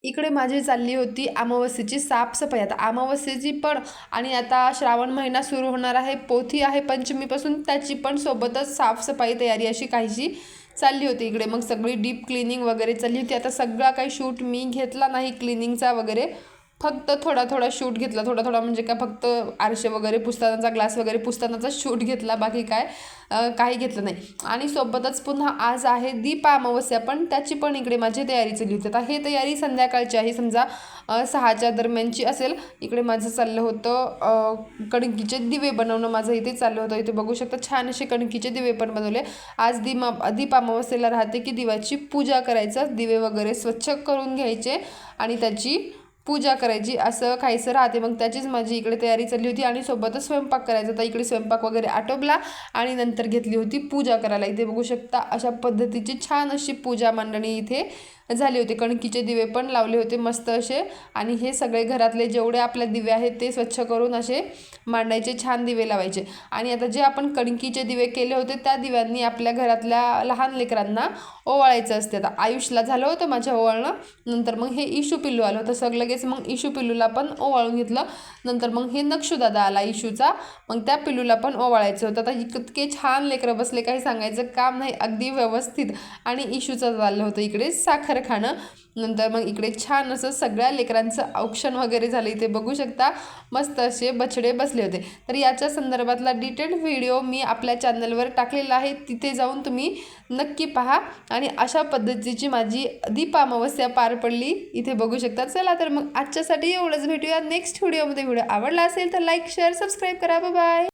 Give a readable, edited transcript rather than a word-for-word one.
इकडे माझी चालली होती अमावस्येची साफसफाई। आता अमावस्येची पण आणि आता श्रावण महिना सुरू होणार आहे, पोथी आहे पंचमीपासून, त्याची पण सोबतच साफसफाई तयारी अशी काहीशी चालली होती इकडे। मग सगळी डीप क्लिनिंग वगैरे चालली होती। आता सगळा काही शूट मी घेतला नाही क्लिनिंगचा वगैरे, फक्त थोडा थोडा शूट घेतला। थोडा थोडा म्हणजे काय, फक्त आरसे वगैरे पुसतानाचा, ग्लास वगैरे पुसतानाचा शूट घेतला, बाकी काय काही घेतलं नाही। आणि सोबतच पुन्हा आज आहे दीप अमावस्या, पण त्याची पण इकडे माझी तयारी चालली होती। आता हे तयारी संध्याकाळची आहे, समजा 6च्या दरम्यानची असेल। इकडे माझं चाललं होतं कणकीचे दिवे बनवणं, माझं इथे चाललं होतं। इथे बघू शकता छान असे कणकीचे दिवे पण बनवले। आज दीप अमावस्येला राहते की दिव्याची पूजा करायचं, दिवे वगैरे स्वच्छ करून घ्यायचे आणि त्याची पूजा करायची, असं काहीसं राहते। मग त्याचीच माझी इकडे तयारी चालली होती आणि सोबतच स्वयंपाक करायचा। तर इकडे स्वयंपाक वगैरे आटोपला आणि नंतर घेतली होती पूजा करायला। इथे बघू शकता अशा पद्धतीची छान अशी पूजा मांडणी इथे झाली होती। कणकीचे दिवे पण लावले होते मस्त असे, आणि हे सगळे घरातले जेवढे आपले दिवे आहेत ते स्वच्छ करून असे मांडायचे, छान दिवे लावायचे। आणि आता जे आपण कणकीचे दिवे केले होते त्या दिव्यांनी आपल्या घरातल्या लहान लेकरांना ओवाळायचं असते। आता आयुषला झालं होतं माझ्या ओवाळणं, नंतर मग हे इशू पिल्लू आलं होतं, सगळं लगेच मग इशू पिल्लूला पण ओवाळून घेतलं। नंतर मग हे नक्षुदादा आला इशूचा, मग त्या पिल्लूला पण ओवाळायचं होतं। आता इतके छान लेकरं बसले, काही सांगायचं काम नाही, अगदी व्यवस्थित। आणि इशूचं चाललं होतं इकडे साखर खाणं। नंतर मग इकडे छान असं सगळ्या लेकरांचं औक्षण वगैरे झालं। इथे बघू शकता मस्त असे बछडे बसले होते। तर याच्या संदर्भातला डिटेल्ड व्हिडिओ मी आपल्या चॅनलवर टाकलेला आहे, तिथे जाऊन तुम्ही नक्की पहा। आणि अशा पद्धतीची माझी दीप अमावस्या पार पडली, इथे बघू शकता। चला तर मग आजच्यासाठी एवढंच, भेटूया नेक्स्ट व्हिडिओमध्ये। व्हिडिओ आवडला असेल तर लाईक, शेअर, सबस्क्राईब करा। Bye bye.